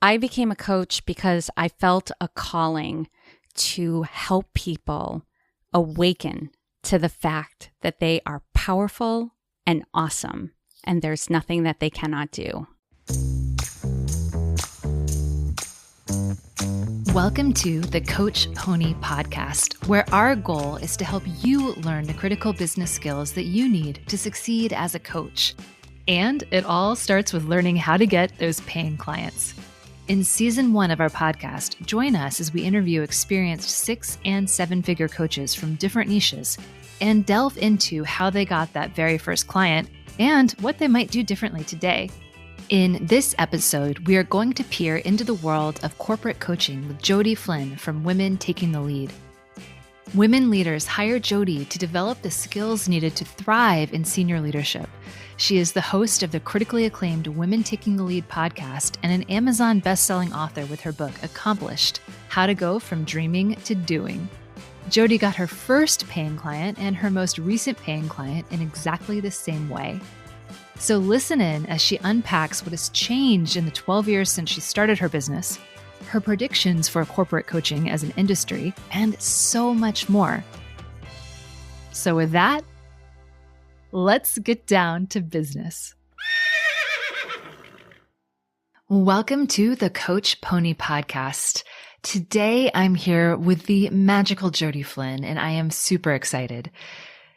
I became a coach because I felt a calling to help people awaken to the fact that they are powerful and awesome, and there's nothing that they cannot do. Welcome to the Coach Pony Podcast, where our goal is to help you learn the critical business skills that you need to succeed as a coach. And it all starts with learning how to get those paying clients. In season 1 of our podcast, join us as we interview experienced 6- and 7-figure coaches from different niches and delve into how they got that very first client and what they might do differently today. In this episode, we are going to peer into the world of corporate coaching with Jodi Flynn from Women Taking the Lead. Women leaders hire Jodi to develop the skills needed to thrive in senior leadership. She is the host of the critically acclaimed Women Taking the Lead podcast and an Amazon best-selling author with her book, Accomplished: How to Go from Dreaming to Doing. Jodi got her first paying client and her most recent paying client in exactly the same way. So listen in as she unpacks what has changed in the 12 years since she started her business, her predictions for corporate coaching as an industry, and so much more. So with that, let's get down to business. Welcome to the Coach Pony Podcast. Today, I'm here with the magical Jodi Flynn, and I am super excited.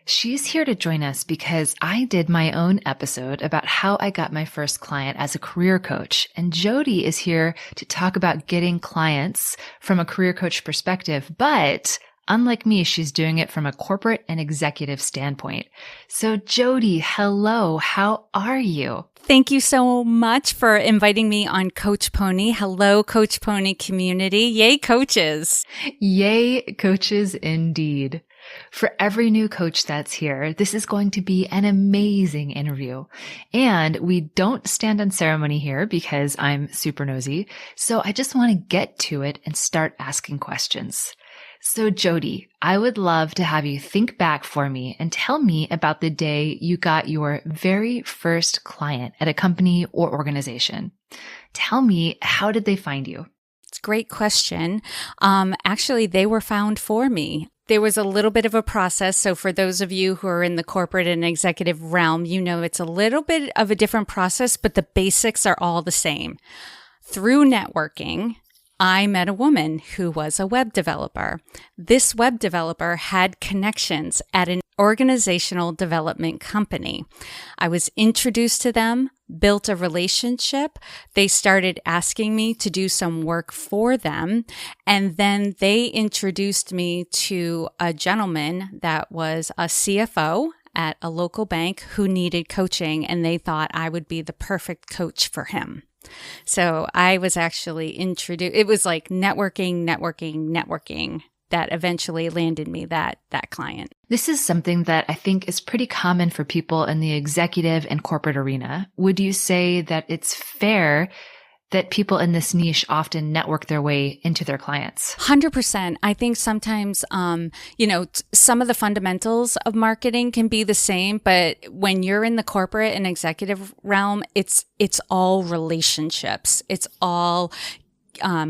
She's here to join us because I did my own episode about how I got my first client as a career coach, and Jodi is here to talk about getting clients from a career coach perspective, but unlike me, she's doing it from a corporate and executive standpoint. So Jodi, hello, how are you? Thank you so much for inviting me on Coach Pony. Hello, Coach Pony community. Yay, coaches. Yay, coaches indeed. For every new coach that's here, this is going to be an amazing interview. And we don't stand on ceremony here because I'm super nosy. So I just want to get to it and start asking questions. So Jodi, I would love to have you think back for me and tell me about the day you got your very first client at a company or organization. Tell me, how did they find you? It's a great question. Actually, they were found for me. There was a little bit of a process. So for those of you who are in the corporate and executive realm, you know it's a little bit of a different process, but the basics are all the same. Through networking, I met a woman who was a web developer. This web developer had connections at an organizational development company. I was introduced to them, built a relationship. They started asking me to do some work for them. And then they introduced me to a gentleman that was a CFO at a local bank who needed coaching, and they thought I would be the perfect coach for him. So I was actually introduced. It was like networking that eventually landed me that client. This is something that I think is pretty common for people in the executive and corporate arena. Would you say that it's fair that people in this niche often network their way into their clients? 100%. I think sometimes, some of the fundamentals of marketing can be the same, but when you're in the corporate and executive realm, it's all relationships. It's all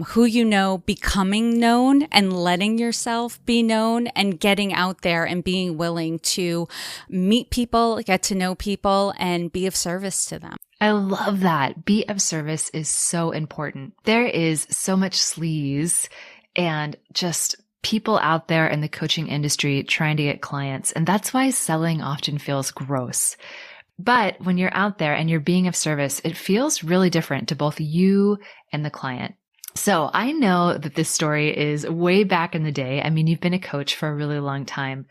who you know, becoming known and letting yourself be known and getting out there and being willing to meet people, get to know people, and be of service to them. I love that. Be of service is so important. There is so much sleaze and just people out there in the coaching industry trying to get clients. And that's why selling often feels gross. But when you're out there and you're being of service, it feels really different to both you and the client. So I know that this story is way back in the day. I mean, you've been a coach for a really long time.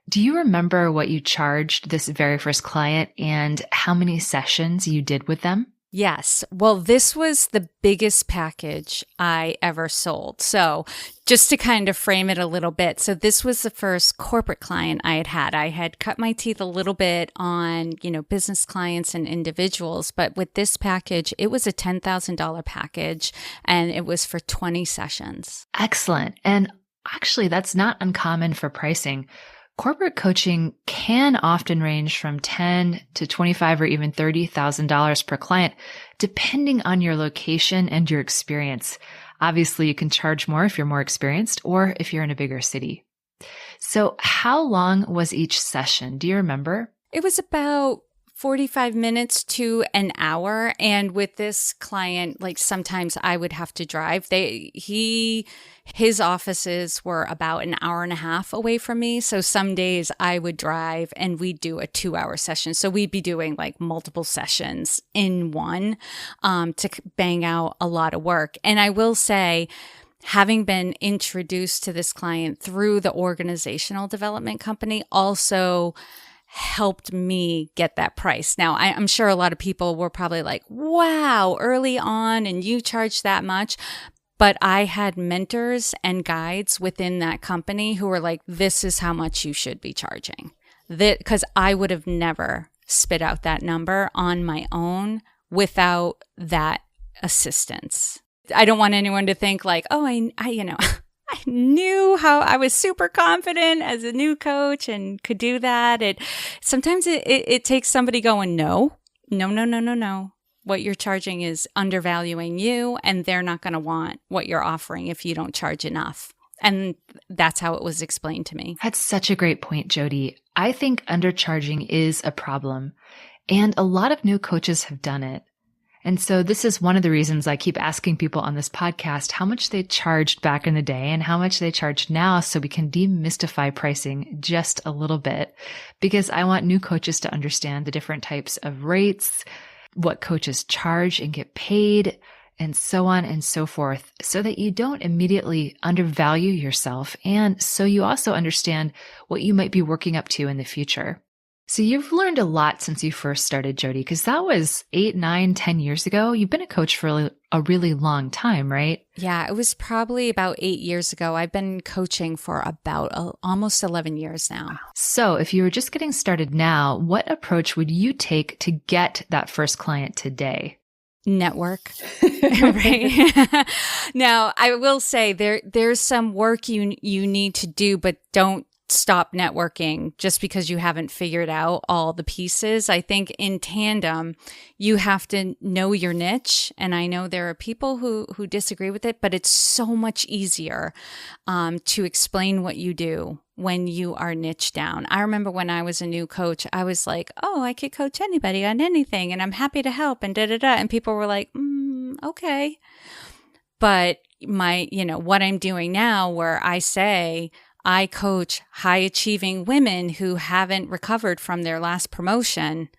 Do you remember what you charged this very first client and how many sessions you did with them? Yes. Well, this was the biggest package I ever sold. So just to kind of frame it a little bit. So this was the first corporate client I had. I had cut my teeth a little bit on, business clients and individuals, but with this package, it was a $10,000 package and it was for 20 sessions. Excellent. And actually, that's not uncommon for pricing. corporate coaching can often range from $10,000 to $25,000 or even $30,000 per client, depending on your location and your experience. Obviously, you can charge more if you're more experienced or if you're in a bigger city. So how long was each session? Do you remember? It was about 45 minutes to an hour. And with this client, like sometimes I would have to drive. His offices were about an hour and a half away from me. So some days I would drive and we'd do a 2-hour session. So we'd be doing like multiple sessions in one, to bang out a lot of work. And I will say, having been introduced to this client through the organizational development company also helped me get that price. Now, I'm sure a lot of people were probably like, wow, early on and you charge that much. But I had mentors and guides within that company who were like, this is how much you should be charging. Because I would have never spit out that number on my own without that assistance. I don't want anyone to think like, oh, I I knew how I was super confident as a new coach and could do that. Sometimes it takes somebody going, no. What you're charging is undervaluing you, and they're not going to want what you're offering if you don't charge enough. And that's how it was explained to me. That's such a great point, Jodi. I think undercharging is a problem, and a lot of new coaches have done it. And so this is one of the reasons I keep asking people on this podcast how much they charged back in the day and how much they charge now, so we can demystify pricing just a little bit, because I want new coaches to understand the different types of rates, what coaches charge and get paid, and so on and so forth, so that you don't immediately undervalue yourself, and so you also understand what you might be working up to in the future. So you've learned a lot since you first started, Jodi, because that was 8, 9, 10 years ago. You've been a coach for a really long time, right? Yeah, it was probably about 8 years ago. I've been coaching for about almost 11 years now. So if you were just getting started now, what approach would you take to get that first client today? Network. Right. Now, I will say there's some work you need to do, but don't stop networking just because you haven't figured out all the pieces. I think in tandem, you have to know your niche. And I know there are people who disagree with it, but it's so much easier to explain what you do when you are niche down. I remember when I was a new coach, I was like, oh, I could coach anybody on anything and I'm happy to help and da-da-da. And people were like, okay. But what I'm doing now, where I say, I coach high achieving women who haven't recovered from their last promotion.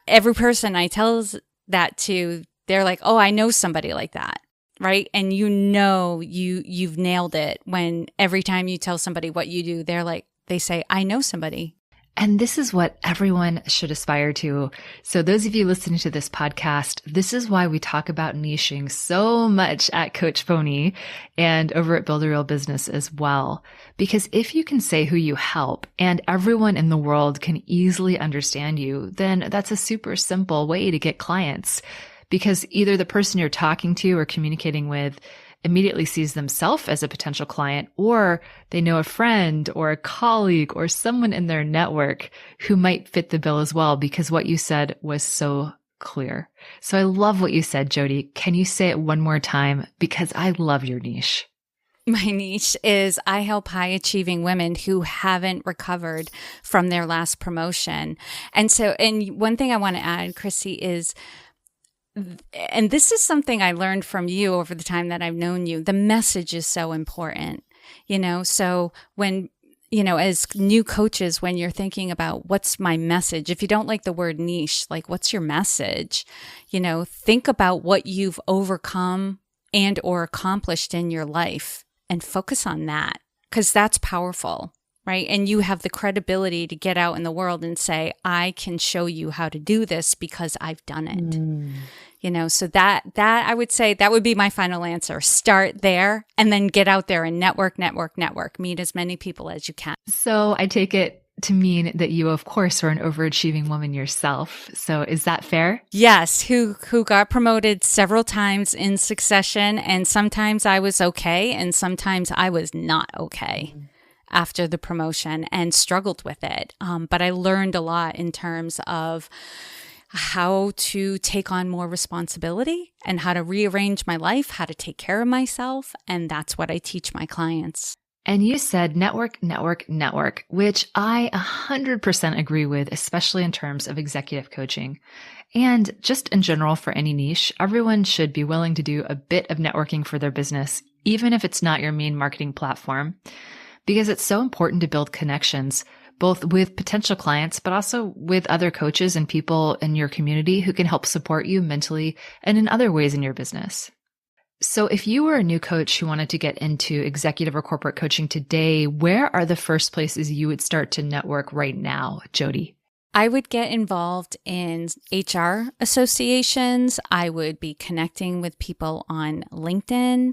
Every person I tell that to, they're like, oh, I know somebody like that. Right. And you've nailed it when every time you tell somebody what you do, they say, I know somebody. And this is what everyone should aspire to. So those of you listening to this podcast, this is why we talk about niching so much at Coach Pony and over at Build a Real Business as well. Because if you can say who you help and everyone in the world can easily understand you, then that's a super simple way to get clients. Because either the person you're talking to or communicating with immediately sees themselves as a potential client, or they know a friend or a colleague or someone in their network who might fit the bill as well, because what you said was so clear. So I love what you said, Jodi. Can you say it one more time? Because I love your niche. My niche is I help high achieving women who haven't recovered from their last promotion. And one thing I want to add, Chrissy, is, and this is something I learned from you over the time that I've known you, the message is so important, so when, as new coaches, when you're thinking about what's my message, if you don't like the word niche, like what's your message, think about what you've overcome and or accomplished in your life and focus on that, because that's powerful. Right. And you have the credibility to get out in the world and say, I can show you how to do this because I've done it. So that I would say that would be my final answer. Start there and then get out there and network. Meet as many people as you can. So I take it to mean that you, of course, are an overachieving woman yourself. So is that fair? Yes. Who got promoted several times in succession. And sometimes I was okay. And sometimes I was not okay. after the promotion and struggled with it. But I learned a lot in terms of how to take on more responsibility and how to rearrange my life, how to take care of myself. And that's what I teach my clients. And you said network, network, network, which I 100% agree with, especially in terms of executive coaching. And just in general, for any niche, everyone should be willing to do a bit of networking for their business, even if it's not your main marketing platform, because it's so important to build connections, both with potential clients, but also with other coaches and people in your community who can help support you mentally and in other ways in your business. So if you were a new coach who wanted to get into executive or corporate coaching today, where are the first places you would start to network right now, Jodi? I would get involved in HR associations. I would be connecting with people on LinkedIn.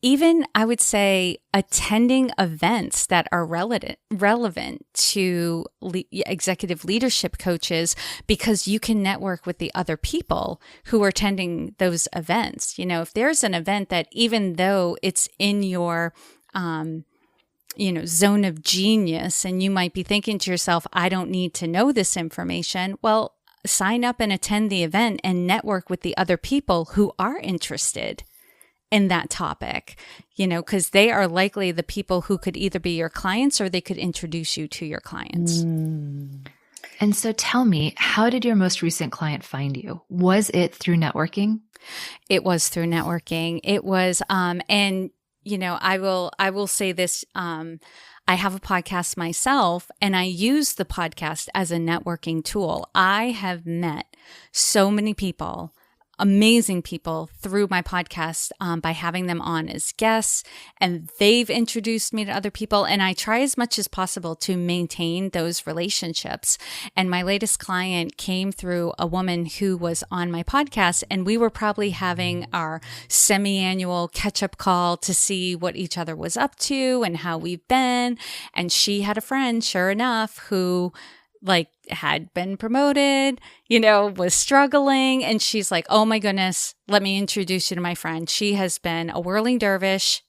Even I would say attending events that are relevant to executive leadership coaches, because you can network with the other people who are attending those events. If there's an event that, even though it's in your zone of genius, and you might be thinking to yourself, I don't need to know this information. Well, sign up and attend the event and network with the other people who are interested in that topic, because they are likely the people who could either be your clients or they could introduce you to your clients. And so tell me, how did your most recent client find you? Was it through networking? It was through networking. It was, I will say this, I have a podcast myself, and I use the podcast as a networking tool. I have met so many people, amazing people, through my podcast by having them on as guests, and they've introduced me to other people, and I try as much as possible to maintain those relationships. And my latest client came through a woman who was on my podcast, and we were probably having our semi-annual catch-up call to see what each other was up to and how we've been. And she had a friend, sure enough, who had been promoted, was struggling. And she's like, oh my goodness, let me introduce you to my friend. She has been a whirling dervish,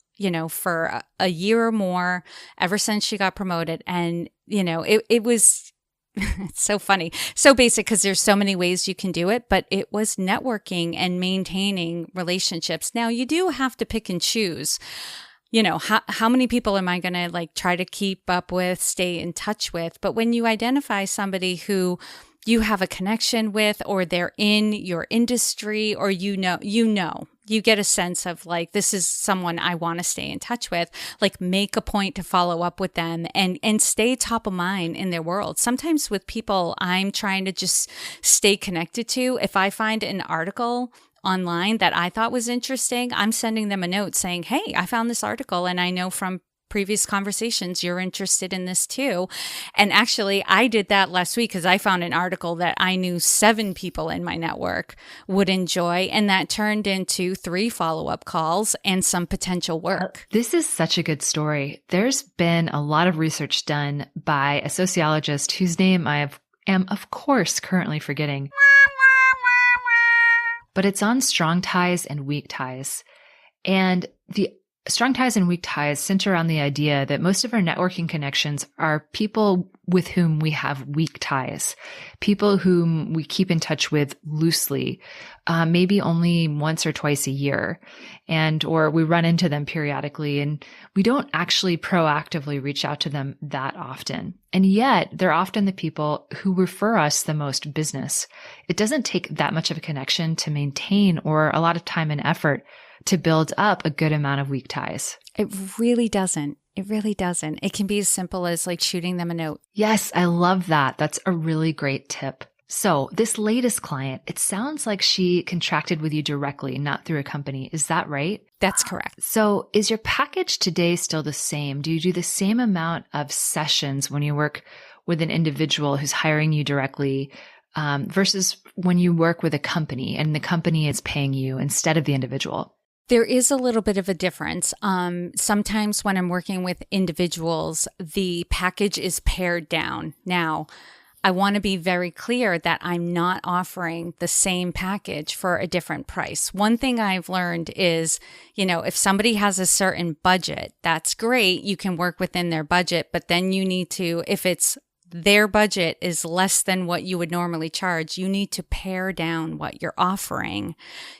for a year or more, ever since she got promoted. And, it was, it's so funny, so basic, because there's so many ways you can do it, but it was networking and maintaining relationships. Now, you do have to pick and choose. How many people am I going to try to keep up with, stay in touch with? But when you identify somebody who you have a connection with, or they're in your industry, or you get a sense of this is someone I want to stay in touch with, make a point to follow up with them and stay top of mind in their world. Sometimes with people I'm trying to just stay connected to, if I find an article online that I thought was interesting, I'm sending them a note saying, hey, I found this article, and I know from previous conversations you're interested in this too. And actually, I did that last week because I found an article that I knew 7 people in my network would enjoy, and that turned into 3 follow-up calls and some potential work. This is such a good story. There's been a lot of research done by a sociologist whose name I am, of course, currently forgetting. But it's on strong ties and weak ties. And the strong ties and weak ties center around the idea that most of our networking connections are people with whom we have weak ties, people whom we keep in touch with loosely, maybe only once or twice a year, or we run into them periodically, and we don't actually proactively reach out to them that often. And yet they're often the people who refer us the most business. It doesn't take that much of a connection to maintain, or a lot of time and effort to build up a good amount of weak ties. It really doesn't. It really doesn't. It can be as simple as shooting them a note. Yes, I love that. That's a really great tip. So this latest client, it sounds like she contracted with you directly, not through a company. Is that right? That's correct. So is your package today still the same? Do you do the same amount of sessions when you work with an individual who's hiring you directly versus when you work with a company and the company is paying you instead of the individual? There is a little bit of a difference. Sometimes when I'm working with individuals, the package is pared down. Now, I want to be very clear that I'm not offering the same package for a different price. One thing I've learned is, if somebody has a certain budget, that's great. You can work within their budget, but then you need to, if it's their budget is less than what you would normally charge, you need to pare down what you're offering,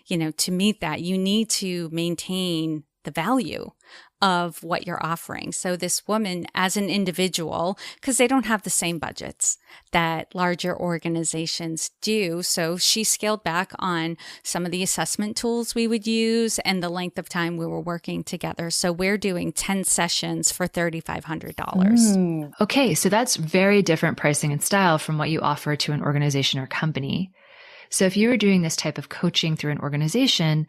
to meet that. You need to maintain the value of what you're offering. So this woman as an individual, because they don't have the same budgets that larger organizations do. So she scaled back on some of the assessment tools we would use and the length of time we were working together. So we're doing 10 sessions for $3,500. Okay, so that's very different pricing and style from what you offer to an organization or company. So if you were doing this type of coaching through an organization,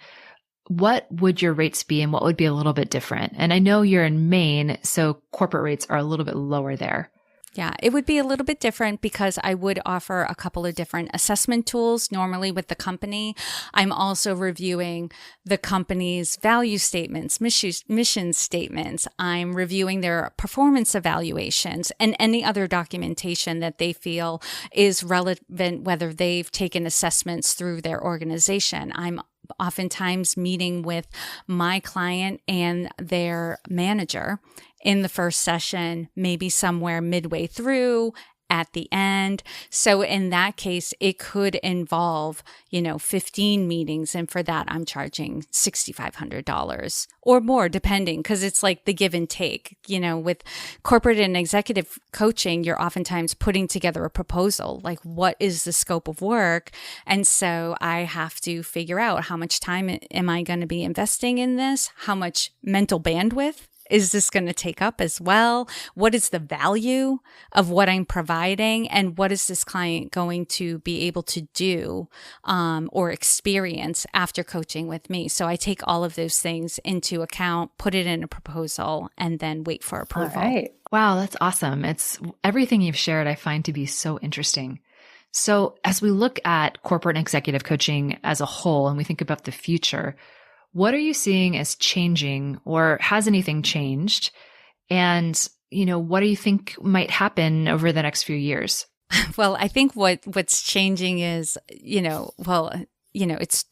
what would your rates be and what would be a little bit different? And I know you're in Maine, so corporate rates are a little bit lower there. Yeah, it would be a little bit different because I would offer a couple of different assessment tools normally with the company. I'm also reviewing the company's value statements, mission statements. I'm reviewing their performance evaluations and any other documentation that they feel is relevant, whether they've taken assessments through their organization. I'm oftentimes meeting with my client and their manager in the first session, maybe somewhere midway through, at the end. So in that case, it could involve, 15 meetings. And for that, I'm charging $6,500 or more, depending, because it's like the give and take. With corporate and executive coaching, you're oftentimes putting together a proposal, like what is the scope of work? And so I have to figure out how much time am I going to be investing in this? How much mental bandwidth is this going to take up as well? What is the value of what I'm providing? And what is this client going to be able to do or experience after coaching with me? So I take all of those things into account, put it in a proposal, and then wait for approval. All right. Wow, that's awesome. It's everything you've shared I find to be so interesting. So as we look at corporate and executive coaching as a whole, and we think about the future, what are you seeing as changing, or has anything changed? And, what do you think might happen over the next few years? Well, I think what's changing is, it's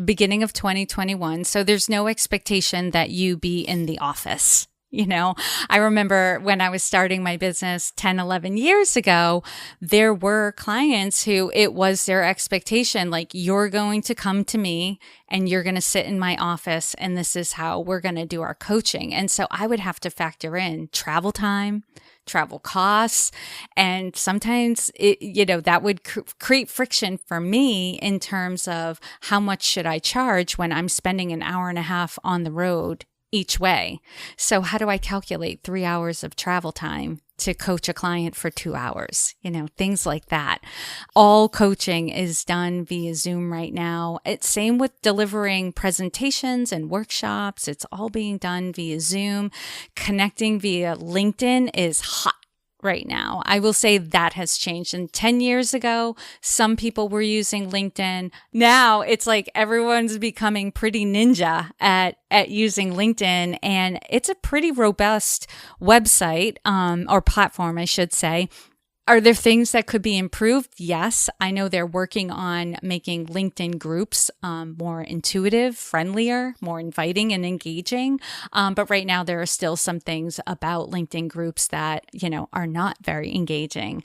beginning of 2021. So there's no expectation that you be in the office. I remember when I was starting my business 10, 11 years ago, there were clients who it was their expectation, like, you're going to come to me and you're going to sit in my office and this is how we're going to do our coaching. And so I would have to factor in travel time, travel costs, and sometimes that would create friction for me in terms of how much should I charge when I'm spending an hour and a half on the road each way. So how do I calculate 3 hours of travel time to coach a client for 2 hours? Things like that. All coaching is done via Zoom right now. It's same with delivering presentations and workshops. It's all being done via Zoom. Connecting via LinkedIn is hot right now. I will say that has changed. And 10 years ago, some people were using LinkedIn. Now it's like everyone's becoming pretty ninja at using LinkedIn. And it's a pretty robust website, or platform, I should say. Are there things that could be improved? Yes. I know they're working on making LinkedIn groups more intuitive, friendlier, more inviting and engaging. But right now, there are still some things about LinkedIn groups that, are not very engaging.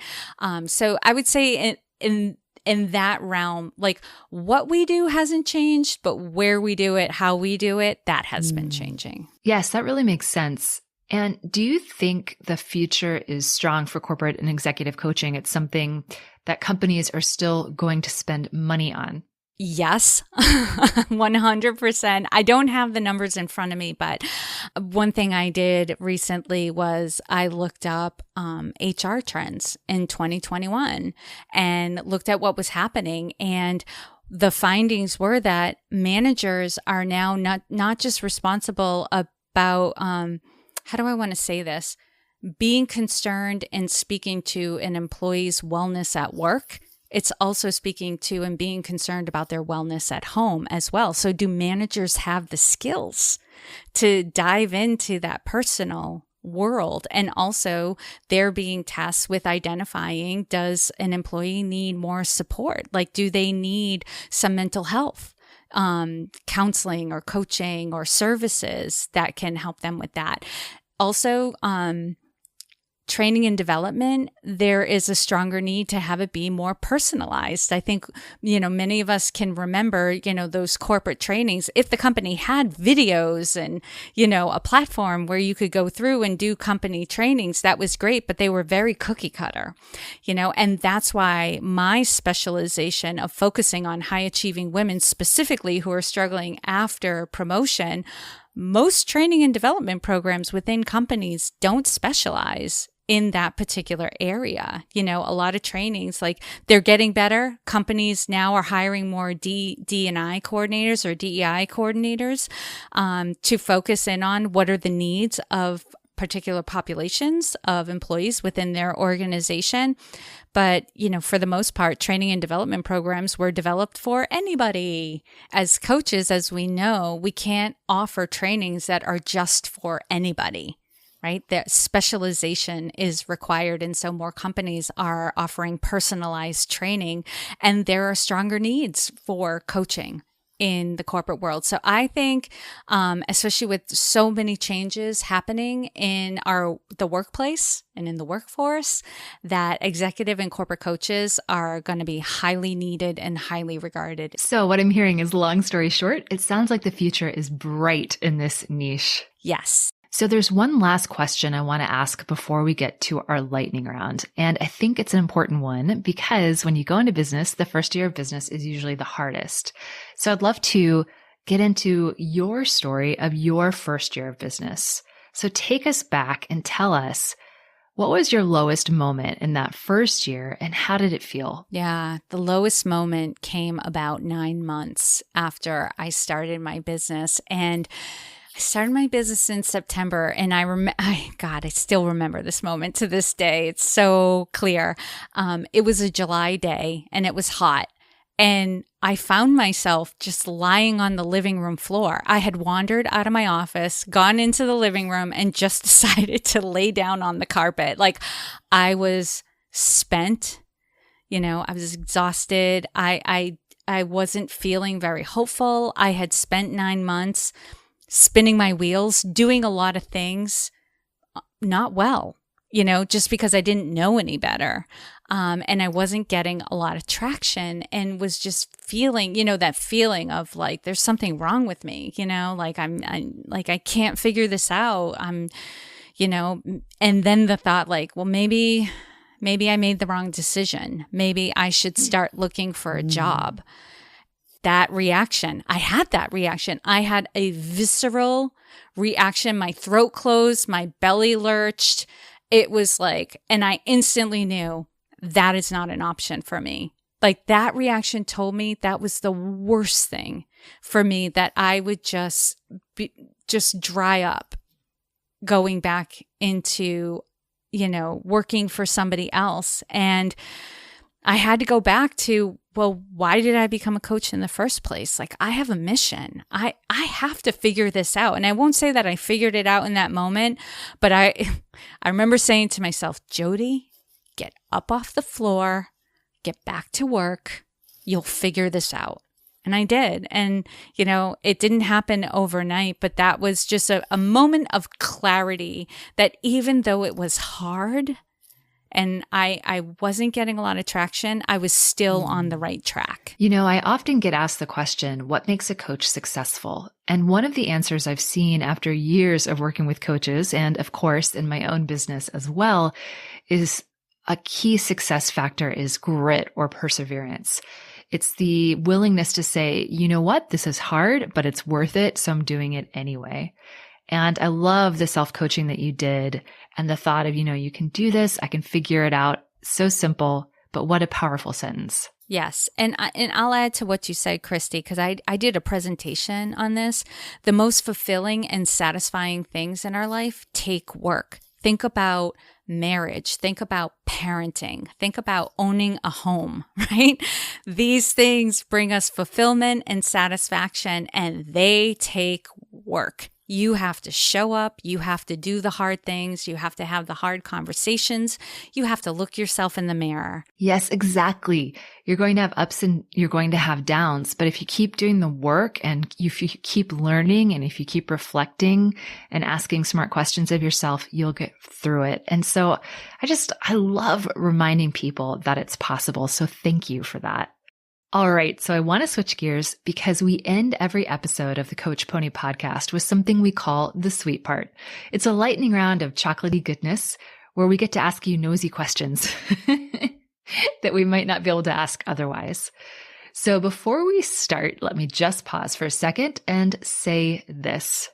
So I would say in that realm, like, what we do hasn't changed, but where we do it, how we do it, that has been changing. Yes, that really makes sense. And do you think the future is strong for corporate and executive coaching? It's something that companies are still going to spend money on. Yes, 100%. I don't have the numbers in front of me, but one thing I did recently was I looked up HR trends in 2021 and looked at what was happening. And the findings were that managers are now not just responsible about how do I want to say this? Being concerned and speaking to an employee's wellness at work. It's also speaking to and being concerned about their wellness at home as well. So do managers have the skills to dive into that personal world. And also they're being tasked with identifying, does an employee need more support? Like, do they need some mental health counseling or coaching or services that can help them with that? Also, training and development, there is a stronger need to have it be more personalized. I think, many of us can remember, those corporate trainings. If the company had videos and, a platform where you could go through and do company trainings, that was great, but they were very cookie cutter, and that's why my specialization of focusing on high achieving women specifically who are struggling after promotion. Most training and development programs within companies don't specialize in that particular area. A lot of trainings, like, they're getting better. Companies now are hiring more D&I coordinators or DEI coordinators to focus in on what are the needs of particular populations of employees within their organization. But, for the most part, training and development programs were developed for anybody. As coaches, as we know, we can't offer trainings that are just for anybody, right? That specialization is required. And so more companies are offering personalized training, and there are stronger needs for coaching in the corporate world. So I think, especially with so many changes happening in the workplace and in the workforce, that executive and corporate coaches are going to be highly needed and highly regarded. So what I'm hearing is, long story short, it sounds like the future is bright in this niche. Yes. So there's one last question I want to ask before we get to our lightning round. And I think it's an important one because when you go into business, the first year of business is usually the hardest. So I'd love to get into your story of your first year of business. So take us back and tell us, what was your lowest moment in that first year and how did it feel? Yeah, the lowest moment came about 9 months after I started my business. And I started my business in September, and I still remember this moment to this day. It's so clear. It was a July day, and it was hot, and I found myself just lying on the living room floor. I had wandered out of my office, gone into the living room, and just decided to lay down on the carpet. Like, I was spent, I was exhausted. I wasn't feeling very hopeful. I had spent 9 months spinning my wheels, doing a lot of things not well, just because I didn't know any better. And I wasn't getting a lot of traction and was just feeling, that feeling of like, there's something wrong with me, like I'm like, I can't figure this out. And then the thought like, well, maybe I made the wrong decision. Maybe I should start looking for a job. That reaction, I had a visceral reaction. My throat closed, my belly lurched. It was like, and I instantly knew that is not an option for me. Like, that reaction told me that was the worst thing for me, that I would just dry up going back into, working for somebody else. And I had to go back to, well, why did I become a coach in the first place? Like, I have a mission. I have to figure this out. And I won't say that I figured it out in that moment, but I remember saying to myself, Jodi, get up off the floor, get back to work. You'll figure this out. And I did. And, it didn't happen overnight, but that was just a moment of clarity that even though it was hard, and I wasn't getting a lot of traction, I was still on the right track. I often get asked the question, what makes a coach successful? And one of the answers I've seen after years of working with coaches, and of course in my own business as well, is a key success factor is grit or perseverance. It's the willingness to say, you know what, this is hard, but it's worth it, so I'm doing it anyway. And I love the self-coaching that you did and the thought of, you can do this, I can figure it out. So simple, but what a powerful sentence. Yes. And I'll add to what you said, Christy, because I did a presentation on this. The most fulfilling and satisfying things in our life take work. Think about marriage. Think about parenting. Think about owning a home, right? These things bring us fulfillment and satisfaction, and they take work. You have to show up. You have to do the hard things. You have to have the hard conversations. You have to look yourself in the mirror. Yes, exactly. You're going to have ups and you're going to have downs. But if you keep doing the work and if you keep learning and if you keep reflecting and asking smart questions of yourself, you'll get through it. And so I love reminding people that it's possible. So thank you for that. All right. So I want to switch gears because we end every episode of the Coach Pony podcast with something we call the sweet part. It's a lightning round of chocolatey goodness where we get to ask you nosy questions that we might not be able to ask otherwise. So before we start, let me just pause for a second and say this.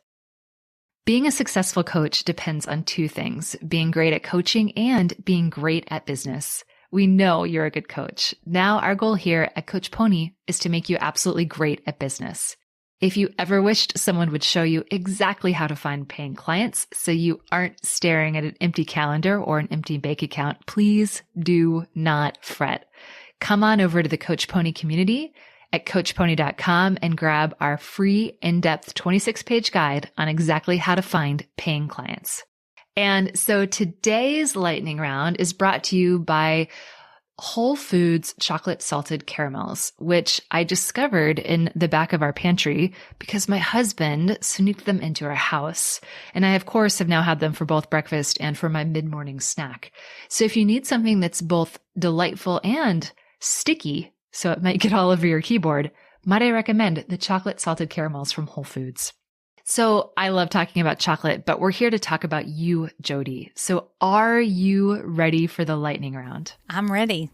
Being a successful coach depends on two things, being great at coaching and being great at business. We know you're a good coach. Now our goal here at Coach Pony is to make you absolutely great at business. If you ever wished someone would show you exactly how to find paying clients so you aren't staring at an empty calendar or an empty bank account, please do not fret. Come on over to the Coach Pony community at coachpony.com and grab our free in-depth 26-page guide on exactly how to find paying clients. And so today's lightning round is brought to you by Whole Foods chocolate salted caramels, which I discovered in the back of our pantry because my husband sneaked them into our house. And I, of course, have now had them for both breakfast and for my mid-morning snack. So if you need something that's both delightful and sticky, so it might get all over your keyboard, might I recommend the chocolate salted caramels from Whole Foods. So I love talking about chocolate, but we're here to talk about you, Jodi. So are you ready for the lightning round? I'm ready.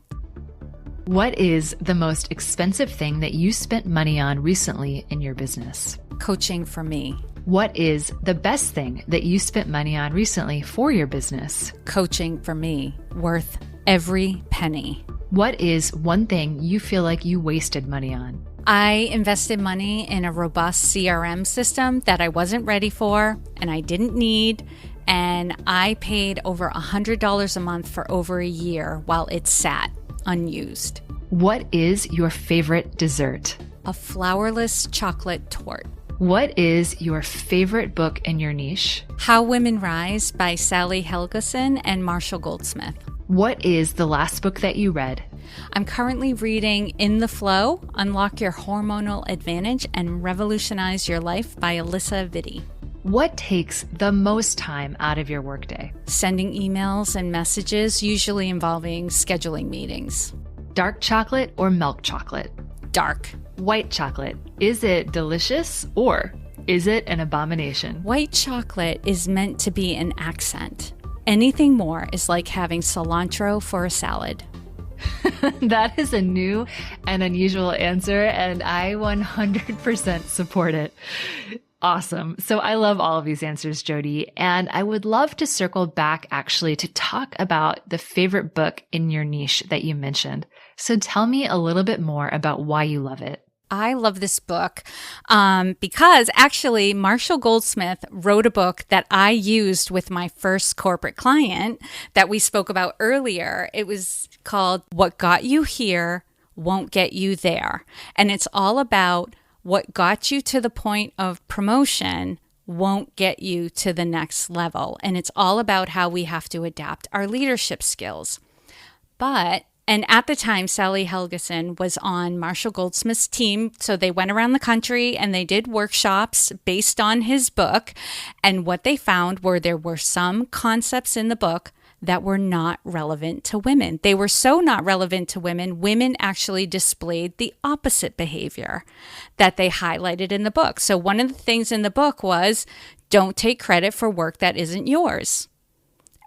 What is the most expensive thing that you spent money on recently in your business? Coaching for me. What is the best thing that you spent money on recently for your business? Coaching for me. Worth every penny. What is one thing you feel like you wasted money on? I invested money in a robust CRM system that I wasn't ready for and I didn't need, and I paid over $100 a month for over a year while it sat unused. What is your favorite dessert? A flourless chocolate torte. What is your favorite book in your niche? How Women Rise by Sally Helgeson and Marshall Goldsmith. What is the last book that you read? I'm currently reading In the Flow, Unlock Your Hormonal Advantage and Revolutionize Your Life by Alyssa Vitti. What takes the most time out of your workday? Sending emails and messages, usually involving scheduling meetings. Dark chocolate or milk chocolate? Dark. White chocolate. Is it delicious or is it an abomination? White chocolate is meant to be an accent. Anything more is like having cilantro for a salad. That is a new and unusual answer, and I 100% support it. Awesome. So I love all of these answers, Jodi, and I would love to circle back actually to talk about the favorite book in your niche that you mentioned. So tell me a little bit more about why you love it. I love this book because actually Marshall Goldsmith wrote a book that I used with my first corporate client that we spoke about earlier. It was called What Got You Here Won't Get You There. And it's all about what got you to the point of promotion won't get you to the next level. And it's all about how we have to adapt our leadership skills. And at the time, Sally Helgeson was on Marshall Goldsmith's team. So they went around the country and they did workshops based on his book. And what they found were there were some concepts in the book that were not relevant to women. They were so not relevant to women, women actually displayed the opposite behavior that they highlighted in the book. So one of the things in the book was, don't take credit for work that isn't yours.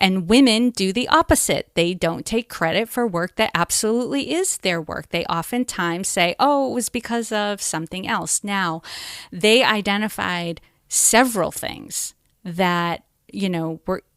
And women do the opposite. They don't take credit for work that absolutely is their work. They oftentimes say, oh, it was because of something else. Now, they identified several things that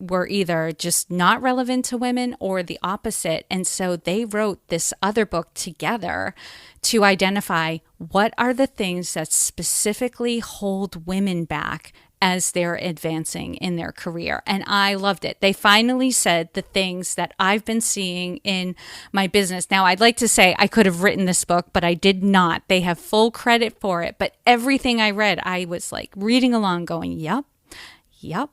were either just not relevant to women or the opposite. And so they wrote this other book together to identify what are the things that specifically hold women back as they're advancing in their career. And I loved it. They finally said the things that I've been seeing in my business. Now, I'd like to say I could have written this book, but I did not. They have full credit for it. But everything I read, I was like reading along going, yep, yep,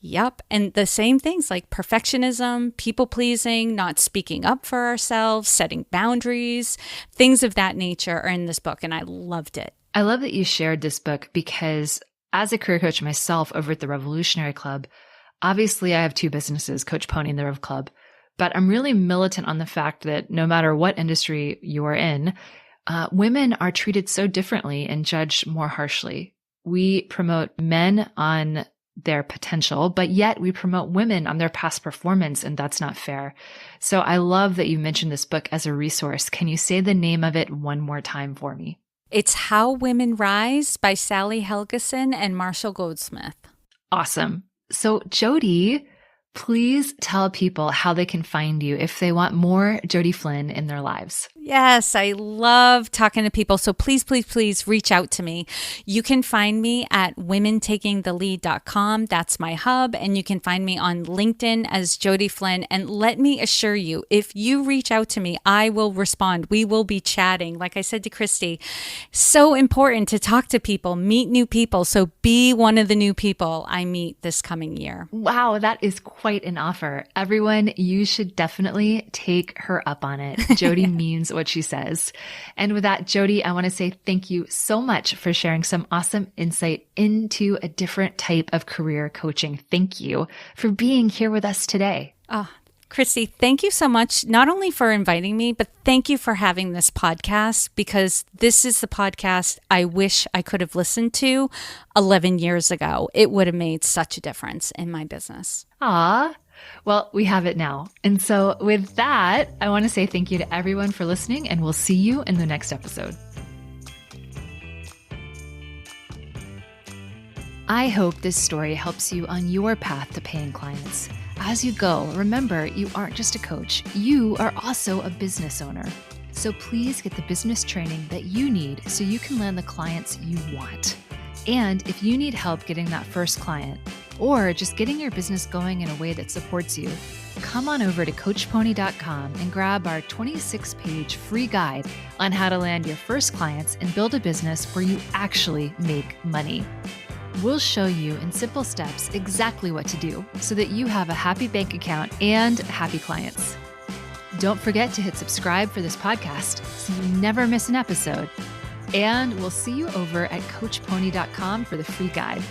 yep. And the same things like perfectionism, people pleasing, not speaking up for ourselves, setting boundaries, things of that nature are in this book. And I loved it. I love that you shared this book because as a career coach myself over at the Revolutionary Club, obviously I have two businesses, Coach Pony and the Rev Club, but I'm really militant on the fact that no matter what industry you are in, women are treated so differently and judged more harshly. We promote men on their potential, but yet we promote women on their past performance, and that's not fair. So I love that you mentioned this book as a resource. Can you say the name of it one more time for me? It's How Women Rise by Sally Helgeson and Marshall Goldsmith. Awesome. So Jodi, please tell people how they can find you if they want more Jodi Flynn in their lives. Yes, I love talking to people. So please, please, please reach out to me. You can find me at womentakingthelead.com. That's my hub. And you can find me on LinkedIn as Jodi Flynn. And let me assure you, if you reach out to me, I will respond. We will be chatting. Like I said to Christy, so important to talk to people, meet new people. So be one of the new people I meet this coming year. Wow, that is quite an offer. Everyone, you should definitely take her up on it. Jodi means what she says. And with that, Jodi, I want to say thank you so much for sharing some awesome insight into a different type of career coaching. Thank you for being here with us today. Oh, Christy, thank you so much, not only for inviting me, but thank you for having this podcast, because this is the podcast I wish I could have listened to 11 years ago. It would have made such a difference in my business. Ah, well, we have it now. And so with that, I want to say thank you to everyone for listening, and we'll see you in the next episode. I hope this story helps you on your path to paying clients. As you go, remember, you aren't just a coach, you are also a business owner. So please get the business training that you need so you can land the clients you want. And if you need help getting that first client, or just getting your business going in a way that supports you, come on over to CoachPony.com and grab our 26-page free guide on how to land your first clients and build a business where you actually make money. We'll show you in simple steps exactly what to do so that you have a happy bank account and happy clients. Don't forget to hit subscribe for this podcast so you never miss an episode. And we'll see you over at CoachPony.com for the free guide.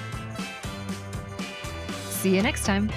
See you next time.